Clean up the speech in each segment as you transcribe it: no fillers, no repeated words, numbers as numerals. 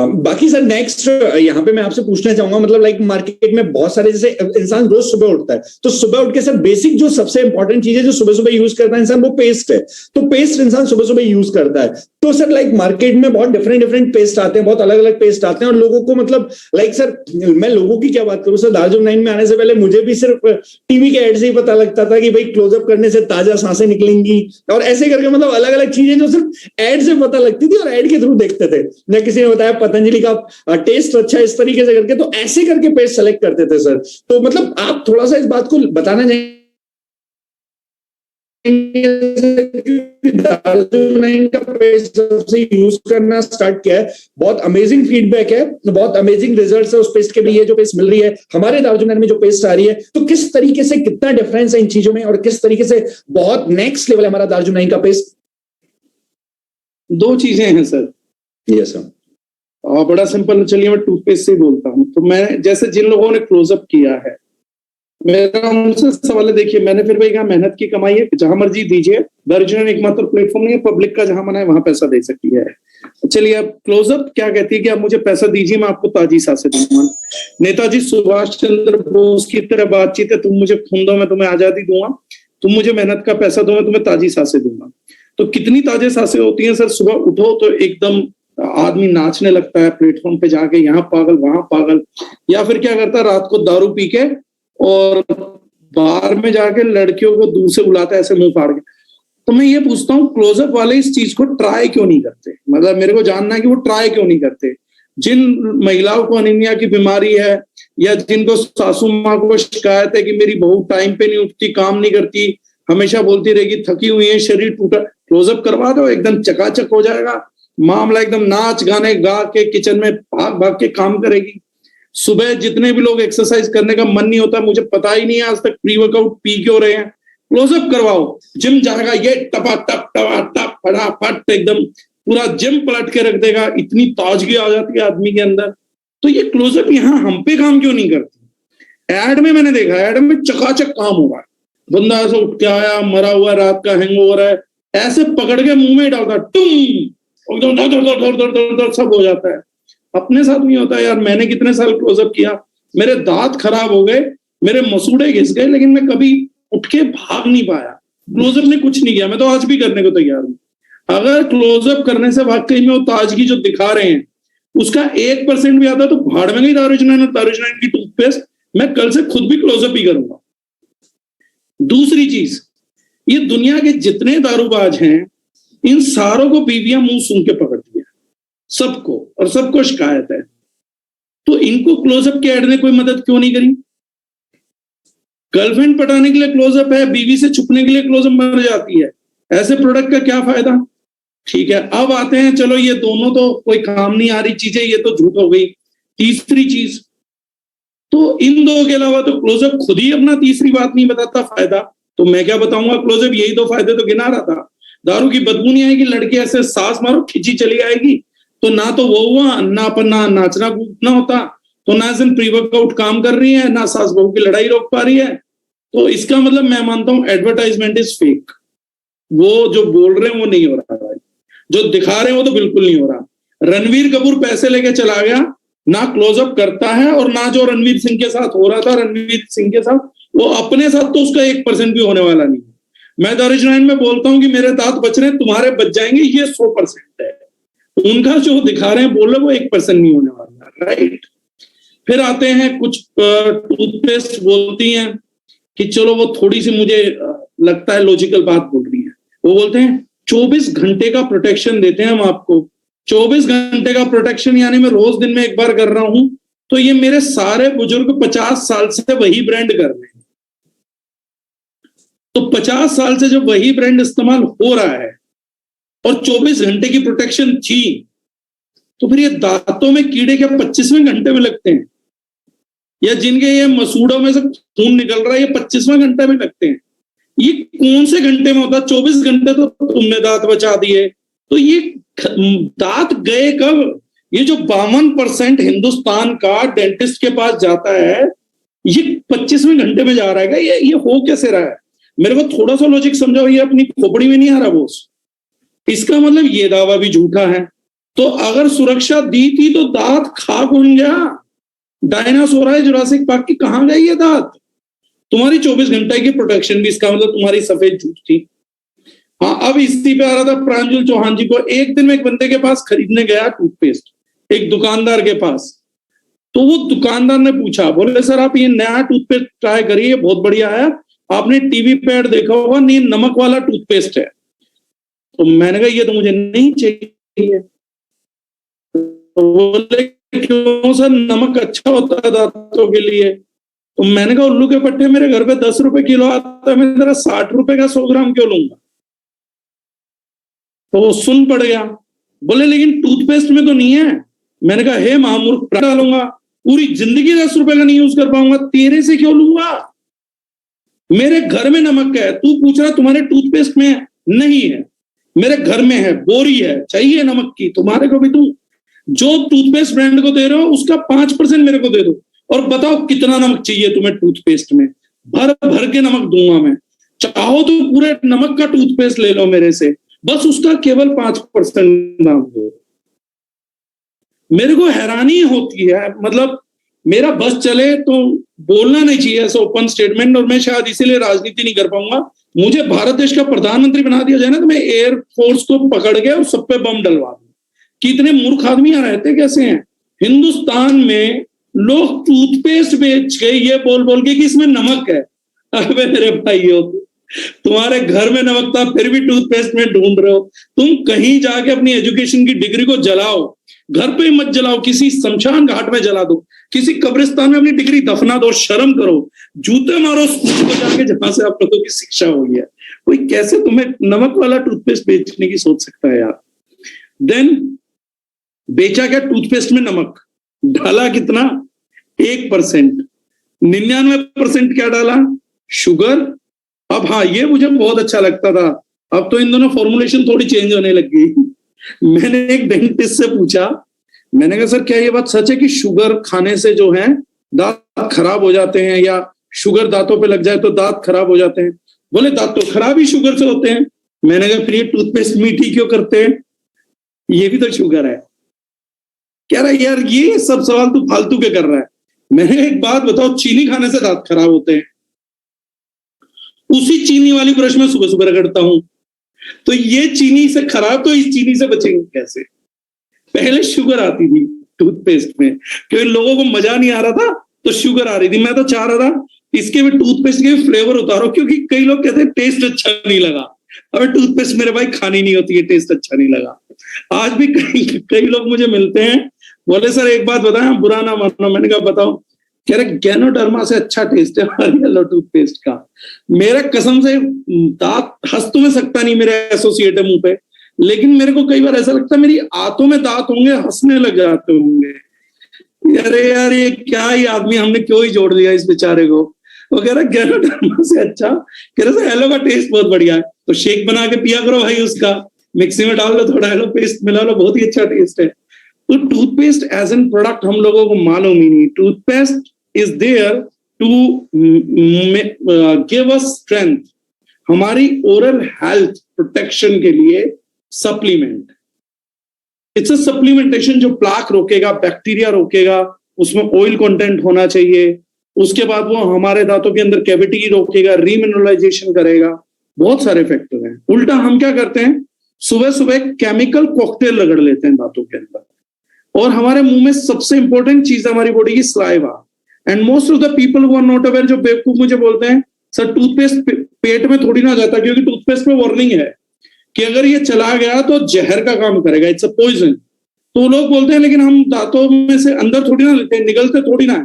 बाकी sir next यहाँ पे मैं आपसे पूछना चाहूंगा, मतलब लाइक मार्केट में बहुत सारे, जैसे इंसान रोज सुबह उठता है तो सुबह उठ के सर बेसिक जो सबसे इंपॉर्टेंट चीज है जो सुबह सुबह यूज करता है इंसान, वो पेस्ट है। तो पेस्ट इंसान सुबह सुबह यूज करता है। तो सर लाइक मार्केट में बहुत डिफरेंट पेस्ट आते हैं, बहुत अलग अलग पेस्ट आते हैं, और लोगों को मतलब लाइक सर मैं लोगों की क्या बात करूं सर, दार्जिलिंग 9 में आने से पहले मुझे भी सिर्फ टीवी के एड से ही पता लगता था कि भाई क्लोजअप करने से ताजा सांसें निकलेंगी, और ऐसे करके मतलब अलग अलग चीजें जो सिर्फ एड से पता लगती थी और एड के थ्रू देखते थे। या किसी ने बताया पतंजलि का टेस्ट अच्छा है इस तरीके से करके, तो ऐसे करके पेस्ट सेलेक्ट करते थे सर। तो मतलब आप थोड़ा सा इस बात को बताना चाहिए का पेस्ट सबसे यूज करना स्टार्ट किया है, बहुत अमेजिंग फीडबैक है, बहुत अमेजिंग रिजल्ट्स है उस पेस्ट के भी। ये जो पेस्ट मिल रही है हमारे दार्जिलिंग में जो पेस्ट आ रही है, तो किस तरीके से कितना डिफरेंस है इन चीजों में, और किस तरीके से बहुत नेक्स्ट लेवल है हमारा दार्जिलिंग का पेस्ट? दो चीजें हैं सर। Yes sir. बड़ा सिंपल, चलिए मैं टूथपेस्ट से बोलता हूँ। तो मैं जैसे जिन लोगों ने क्लोजअप किया है, मेरा उनसे सवाल है, देखिए मैंने फिर वही कहा, मेहनत की कमाई है, जहां मर्जी दीजिए। दार्जिलिंग एकमात्र प्लेटफॉर्म नहीं है, पब्लिक का जहां मना है वहां पैसा दे सकती है। चलिए अब क्लोजअप क्या कहती है कि आप मुझे पैसा दीजिए, मैं आपको ताजी सांसें दूंगा। नेताजी सुभाष चंद्र बोस की तरह बातचीत है, तुम मुझे खून दो मैं तुम्हें आजादी दूंगा, तुम मुझे मेहनत का पैसा दो मैं तुम्हें ताजी सांसें दूंगा। तो कितनी ताजे सांसें होती हैं सर, सुबह उठो तो एकदम आदमी नाचने लगता है प्लेटफॉर्म पे जाके, यहाँ पागल वहां पागल, या फिर क्या करता है रात को दारू पी के और बार में जाके लड़कियों को दूर से बुलाता है ऐसे मुंह फाड़ के। तो मैं ये पूछता हूँ क्लोजअप वाले इस चीज को ट्राई क्यों नहीं करते? मतलब मेरे को जानना है कि वो ट्राई क्यों नहीं करते। जिन महिलाओं को अनीमिया की बीमारी है, या जिनको सासू माँ को शिकायत है कि मेरी बहू टाइम पे नहीं उठती, काम नहीं करती, हमेशा बोलती रहेगी थकी हुई है, शरीर टूटा, क्लोजअप करवा दो, एकदम चकाचक हो जाएगा मामला, एकदम नाच गाने गा के किचन में भाग भाग के काम करेगी। सुबह जितने भी लोग एक्सरसाइज करने का मन नहीं होता, मुझे पता ही नहीं है आज तक प्री वर्कआउट पी क्यों रहे हैं, क्लोजअप करवाओ, जिम जाएगा ये टपा टप फटाफट एकदम पूरा जिम पलट के रख देगा, इतनी ताजगी आ जाती है आदमी के अंदर। तो ये क्लोजअप यहाँ हम पे काम क्यों नहीं करती? एड में मैंने देखा, एड में चकाचक काम हो रहा है, बंदा ऐसे उठ के आया, मरा हुआ रात का हैंगओवर है, ऐसे पकड़ के मुंह में डालता, टुम एकदम सब हो जाता है। अपने साथ नहीं होता यार। मैंने कितने साल क्लोजअप किया, मेरे दांत खराब हो गए, मेरे मसूड़े घिस गए, लेकिन मैं कभी उठ के भाग नहीं पाया। क्लोजअप ने कुछ नहीं किया, मैं तो आज भी करने को तैयार हूं। अगर क्लोजअप करने से वाकई में वो ताजगी जो दिखा रहे हैं उसका 1% भी आता तो भाड़ में गई दारुजनाइन की टूथपेस्ट, मैं कल से खुद भी क्लोजअप ही करूंगा। दूसरी चीज, ये दुनिया के जितने दारूबाज हैं इन सारों को बीवियां मुंह सूंघ के पकड़ती है, सबको, और सबको शिकायत है। तो इनको क्लोजअप के ऐड ने कोई मदद क्यों नहीं करी? गर्लफ्रेंड पटाने के लिए क्लोजअप है, बीवी से छुपने के लिए क्लोजअप मर जाती है, ऐसे प्रोडक्ट का क्या फायदा? ठीक है, अब आते हैं, चलो ये दोनों तो कोई काम नहीं आ रही चीजें, ये तो झूठ हो गई। तीसरी चीज, तो इन दो के अलावा तो क्लोजअप खुद ही अपना तीसरी बात नहीं बताता फायदा, तो मैं क्या बताऊंगा? क्लोजअप यही दो फायदे तो गिना रहा था। दारू की बदबू नहीं आएगी, लड़की ऐसे सांस मारो खिंची चली आएगी, तो ना तो वो हुआ, ना अपना नाचना कूदना होता, तो ना जिन प्री वर्कआउट काम कर रही है, ना सास बहू की लड़ाई रोक पा रही है। तो इसका मतलब मैं मानता हूं एडवर्टाइजमेंट इज फेक। वो जो बोल रहे हैं वो नहीं हो रहा भाई, जो दिखा रहे हैं वो तो बिल्कुल नहीं हो रहा। रणवीर कपूर पैसे लेके चला गया, ना क्लोजअप करता है, और ना जो रणवीर सिंह के साथ हो रहा था रणवीर सिंह के साथ, वो अपने साथ तो उसका 1% भी होने वाला नहीं। मैं दारुजनाइन में बोलता हूं कि मेरे दांत बच रहे हैं, तुम्हारे बच जाएंगे, ये 100% है। उनका जो दिखा रहे हैं बोल रहे वो 1% नहीं होने वाला, राइट? फिर आते हैं कुछ टूथपेस्ट बोलती हैं कि चलो वो थोड़ी सी मुझे लगता है लॉजिकल बात बोल रही है। वो बोलते हैं 24 घंटे का प्रोटेक्शन देते हैं हम आपको। 24 घंटे का प्रोटेक्शन यानी मैं रोज दिन में एक बार कर रहा हूं, तो ये मेरे सारे बुजुर्ग 50 साल से वही ब्रांड कर रहे हैं। तो 50 साल से जब वही ब्रांड इस्तेमाल हो रहा है और 24 घंटे की प्रोटेक्शन थी, तो फिर ये दांतों में कीड़े क्या 25वें घंटे में लगते हैं? या जिनके ये मसूड़ों में से खून निकल रहा है ये 25वें घंटे में लगते हैं? ये कौन से घंटे में होता? 24 घंटे तो तुमने दांत बचा दिए। तो ये दांत गए कब? ये जो 52% हिंदुस्तान का डेंटिस्ट के पास जाता है, ये 25वें घंटे में जा रहा है। ये हो कैसे रहा है? मेरे को थोड़ा सा लॉजिक समझाओ, ये अपनी खोपड़ी में नहीं आ रहा बोस। इसका मतलब ये दावा भी झूठा है। तो अगर सुरक्षा दी थी तो दांत खा कौन गया? डायनासोर है जुरासिक पार्क की, कहां गई ये दांत? तुम्हारी 24 घंटे की प्रोटेक्शन भी, इसका मतलब तुम्हारी सफेद झूठ थी। हाँ, अब इसी पे आ रहा था प्रांजल चौहान जी को। एक दिन में एक बंदे के पास खरीदने गया टूथपेस्ट, एक दुकानदार के पास। तो वो दुकानदार ने पूछा, बोले सर आप ये नया टूथपेस्ट ट्राई करिए, बहुत बढ़िया है, आपने टीवी पे ऐड देखा होगा, ये नमक वाला टूथपेस्ट है। तो मैंने कहा ये तो मुझे नहीं चाहिए। तो बोले क्यों सर, नमक अच्छा होता है दांतों के लिए। तो मैंने कहा उल्लू के पट्टे, मेरे घर पे 10 रुपए किलो आता है, मैं तेरा 60 रुपए का 100 ग्राम क्यों लूंगा? तो वो सुन पड़ गया, बोले लेकिन टूथपेस्ट में तो नहीं है। मैंने कहा हे महामूर्ख, डालूंगा, पूरी जिंदगी 10 रुपए का नहीं यूज कर पाऊंगा, तेरे से क्यों लूंगा? मेरे घर में नमक है, तू पूछ रहा तुम्हारे टूथपेस्ट में है? नहीं है, मेरे घर में है, बोरी है, चाहिए नमक की, तुम्हारे को भी दूं। जो टूथपेस्ट ब्रांड को दे रहे हो उसका 5% मेरे को दे दो, और बताओ कितना नमक चाहिए तुम्हें टूथपेस्ट में, भर भर के नमक दूंगा मैं। चाहो तो पूरे नमक का टूथपेस्ट ले लो मेरे से, बस उसका केवल 5% दाम दो। मेरे को हैरानी होती है, मतलब मेरा बस चले तो बोलना नहीं चाहिए ऐसा ओपन स्टेटमेंट, और मैं शायद इसीलिए राजनीति नहीं कर पाऊंगा। मुझे भारत देश का प्रधानमंत्री बना दिया जाए ना, तो मैं एयरफोर्स को पकड़ के और सब पे बम डलवा दूं। कितने मूर्ख आदमी यहाँ रहते कैसे हैं? हिंदुस्तान में लोग टूथपेस्ट बेच के ये बोल बोल के कि इसमें नमक है। अबे मेरे भाइयों, तुम्हारे घर में नमक था फिर भी टूथपेस्ट में ढूंढ रहे हो। तुम कहीं जाके अपनी एजुकेशन की डिग्री को जलाओ, घर पे मत जलाओ, किसी शमशान घाट में जला दो, किसी कब्रिस्तान में अपनी डिग्री दफना दो, शर्म करो, जूते मारो स्कूल को जाके जहां से आप लोगों की शिक्षा हुई है। कोई कैसे तुम्हें नमक वाला टूथपेस्ट बेचने की सोच सकता है यार? देन बेचा क्या टूथपेस्ट में नमक, डाला कितना? 1%। 99% क्या डाला? शुगर। अब हाँ, ये मुझे बहुत अच्छा लगता था, अब तो इन दोनों फॉर्मुलेशन थोड़ी चेंज होने लग गई। मैंने एक डेंटिस्ट से पूछा, मैंने कहा सर क्या ये बात सच है कि शुगर खाने से जो है दांत खराब हो जाते हैं, या शुगर दांतों पे लग जाए तो दांत खराब हो जाते हैं? बोले दांत तो खराब ही शुगर से होते हैं। मैंने कहा फिर ये टूथपेस्ट मीठी क्यों करते हैं? ये भी तो शुगर है। कह रहा यार ये सब सवाल तू फालतू के कर रहा है। मैंने एक बात बताओ, चीनी खाने से दांत खराब होते हैं, उसी चीनी वाली ब्रश में सुबह सुबह रगड़ता हूं, तो ये चीनी से खराब, तो इस चीनी से बचेंगे कैसे? पहले शुगर आती थी टूथपेस्ट में, क्योंकि लोगों को मजा नहीं आ रहा था तो शुगर आ रही थी। मैं तो चाह रहा था इसके भी टूथपेस्ट के फ्लेवर उतारो, क्योंकि कई लोग कहते हैं टेस्ट अच्छा नहीं लगा। अब टूथपेस्ट मेरे भाई खानी नहीं होती है, टेस्ट अच्छा नहीं लगा। आज भी कई लोग मुझे मिलते हैं, बोले सर एक बात बताएं, बुरा ना मानो। मैंने कहा बताओ। कह रहे गैनोडर्मा से अच्छा टेस्ट है हमारी टूथपेस्ट का। मेरा कसम से दांत हंस तो में सकता नहीं, मेरे एसोसिएट है मुंह पे, लेकिन मेरे को कई बार ऐसा लगता है मेरी आंतों में दांत होंगे, हंसने लग जाते होंगे। अरे यार ये क्या ही आदमी, हमने क्यों ही जोड़ दिया इस बेचारे को। वो कह रहा गैनोडर्मा से अच्छा, कह रहा सर हेलो का टेस्ट बहुत बढ़िया है, तो शेक बना के पिया करो भाई, उसका मिक्सी में डाल लो, थोड़ा हेलो पेस्ट मिला लो, बहुत ही अच्छा टेस्ट है। तो टूथपेस्ट एज एन प्रोडक्ट हम लोगों को मालूम ही नहीं। Toothpaste is there to give us strength, हमारी ओरल हेल्थ प्रोटेक्शन के लिए सप्लीमेंट। इट्स अ सप्लीमेंटेशन जो प्लाक रोकेगा, बैक्टीरिया रोकेगा, उसमें ऑयल कंटेंट होना चाहिए। उसके बाद वो हमारे दांतों के अंदर कैविटी रोकेगा, रीमिनरलाइजेशन करेगा, बहुत सारे फैक्टर हैं। उल्टा हम क्या करते हैं, सुबह सुबह केमिकल कॉकटेल रगड़ लेते हैं दांतों के अंदर, और हमारे मुंह में सबसे इंपॉर्टेंट चीज हमारी बॉडी की saliva. And most of the people who are not aware, जो बेवकूफ मुझे बोलते हैं सर टूथपेस्ट पेट में थोड़ी ना जाता, क्योंकि टूथपेस्ट में वार्निंग है कि अगर ये चला गया तो जहर का काम करेगा, इट्स अ पॉइजन। तो लोग बोलते हैं लेकिन हम दांतों में से अंदर थोड़ी ना लेते हैं, निगलते थोड़ी ना है।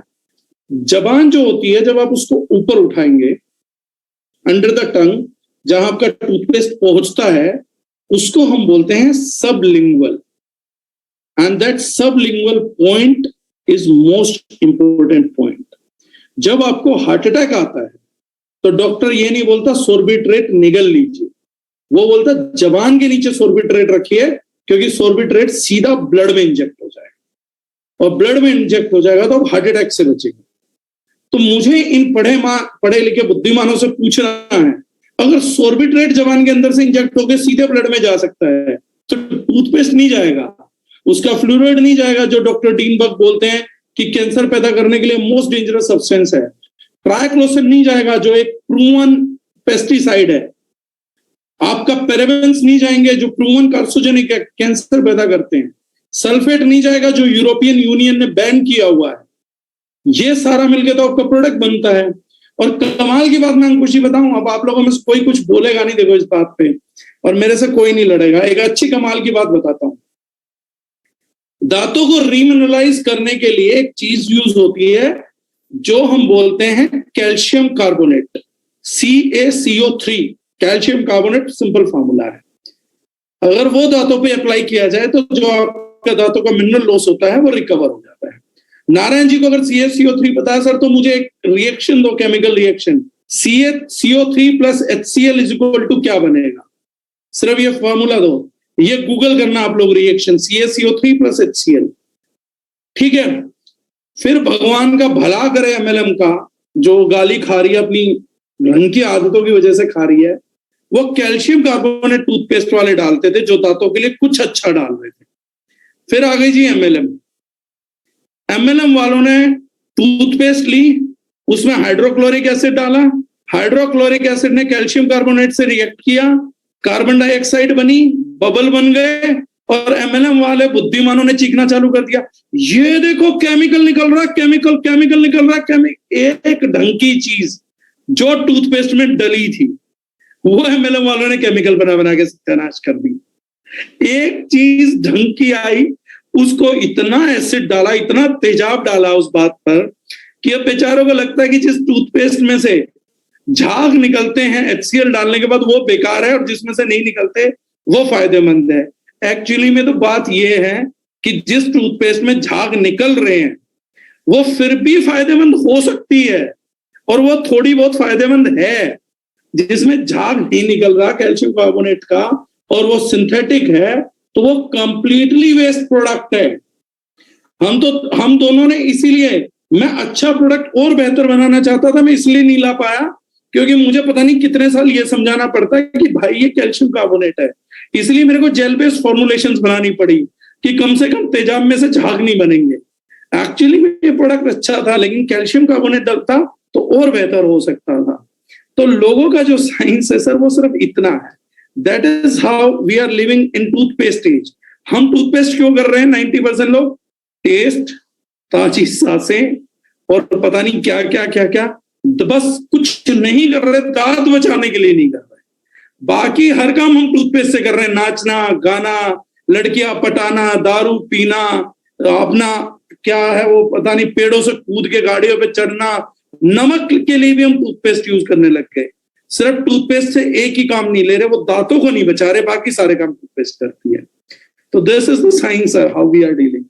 जबान जो होती है, जब आप उसको ऊपर उठाएंगे अंडर द टंग, जहां आपका टूथपेस्ट पहुंचता है, उसको हम बोलते हैं sublingual. And that sublingual point is most important point. जब आपको हार्ट अटैक आता है तो डॉक्टर ये नहीं बोलता सोर्बिट्रेट निगल लीजिए, वो बोलता जबान के नीचे सोर्बिट्रेट रखिए, क्योंकि सोर्बिट्रेट सीधा ब्लड में इंजेक्ट हो जाएगा, और ब्लड में इंजेक्ट हो जाएगा तो आप हार्ट अटैक से बचेंगे। तो मुझे इन पढ़े लिखे बुद्धिमानों से पूछना है, अगर सोर्बिट्रेट जबान के अंदर से इंजेक्ट होकर सीधे ब्लड में जा सकता है तो टूथपेस्ट नहीं जाएगा? उसका फ्लोराइड नहीं जाएगा जो डॉक्टर डीनबर्ग बोलते हैं कि कैंसर पैदा करने के लिए मोस्ट डेंजरस सब्सटेंस है। ट्राइक्लोसन नहीं जाएगा जो एक प्रूवन पेस्टिसाइड है। आपका पैराबेन्स नहीं जाएंगे जो प्रूवन कार्सिनोजेनिक है, कैंसर पैदा करते हैं। सल्फेट नहीं जाएगा जो यूरोपियन यूनियन ने बैन किया हुआ है। ये सारा मिलके तो आपका प्रोडक्ट बनता है। और कमाल की बात मैं अंकुश जी बताऊं, अब आप लोगों में से कोई कुछ बोलेगा नहीं देखो इस बात पे, और मेरे से कोई नहीं लड़ेगा। एक अच्छी कमाल की बात बताता हूं। दांतों को रीमिनरलाइज करने के लिए एक चीज यूज होती है जो हम बोलते हैं calcium carbonate, CaCO3। Calcium carbonate simple formula है। अगर वो दांतों पे अप्लाई किया जाए तो जो आपका दांतों का मिनरल लॉस होता है वो रिकवर हो जाता है। नारायण जी को अगर CaCO3 पता है सर तो मुझे एक रिएक्शन दो, chemical reaction. CaCO3 plus HCl is equal to क्या बनेगा? सिर्फ ये फॉर्मूला दो, ये गूगल करना आप लोग, रिएक्शन CaCO3 प्लस HCl। ठीक है, फिर भगवान का भला करे MLM का जो गाली खा रही है अपनी ढंग की आदतों की वजह से खा रही है, वो कैल्शियम कार्बोनेट टूथपेस्ट वाले डालते थे जो दांतों के लिए कुछ अच्छा डाल रहे थे। फिर आ गई जी MLM वालों ने टूथपेस्ट ली, उसमें हाइड्रोक्लोरिक एसिड डाला, हाइड्रोक्लोरिक एसिड ने कैल्शियम कार्बोनेट से रिएक्ट किया, कार्बन डाइऑक्साइड बनी, बबल बन गए, और MLM वाले बुद्धिमानों ने चीखना चालू कर दिया, ये देखो केमिकल निकल रहा है, केमिकल निकल रहा है। एक ढंग की चीज जो टूथपेस्ट में डली थी वो MLM वालों ने केमिकल बना के सत्यानाश कर दी। एक चीज ढंग की आई, उसको इतना एसिड डाला, इतना तेजाब डाला उस बात पर कि अब बेचारों को लगता है कि जिस टूथपेस्ट में से झाग निकलते हैं HCl डालने के बाद वो बेकार है और जिसमें से नहीं निकलते वो फायदेमंद है। एक्चुअली में तो बात ये है कि जिस टूथपेस्ट में झाग निकल रहे हैं वो फिर भी फायदेमंद हो सकती है, और वो थोड़ी बहुत फायदेमंद है। जिसमें झाग नहीं निकल रहा कैल्शियम कार्बोनेट का और वो सिंथेटिक है तो वो कंप्लीटली वेस्ट प्रोडक्ट है। हम दोनों ने, इसीलिए मैं अच्छा प्रोडक्ट और बेहतर बनाना चाहता था, मैं इसलिए नहीं ला पाया क्योंकि मुझे पता नहीं कितने साल ये समझाना पड़ता है कि भाई ये कैल्शियम कार्बोनेट है। इसलिए मेरे को जेल बेस्ड फॉर्मुलेशंस बनानी पड़ी कि कम से कम तेजाब में से झाग नहीं बनेंगे। एक्चुअली में ये प्रोडक्ट अच्छा था लेकिन कैल्शियम कार्बोनेट डलता तो और बेहतर हो सकता था। तो लोगों का जो साइंस है सर वो सिर्फ इतना है। That is how we are living in toothpaste age. हम टूथपेस्ट क्यों कर रहे हैं 90% लोग? टेस्ट, ताजी सांसें और पता नहीं क्या क्या क्या क्या, बस कुछ नहीं कर रहे, दांत बचाने के लिए नहीं कर रहे। बाकी हर काम हम टूथपेस्ट से कर रहे हैं, नाचना गाना, लड़कियां पटाना, दारू पीना, अपना क्या है वो पता नहीं, पेड़ों से कूद के गाड़ियों पे चढ़ना, नमक के लिए भी हम टूथपेस्ट यूज करने लग गए। सिर्फ टूथपेस्ट से एक ही काम नहीं ले रहे, वो दांतों को नहीं बचा रहे, बाकी सारे काम टूथपेस्ट करती है। तो this is the science how we are dealing.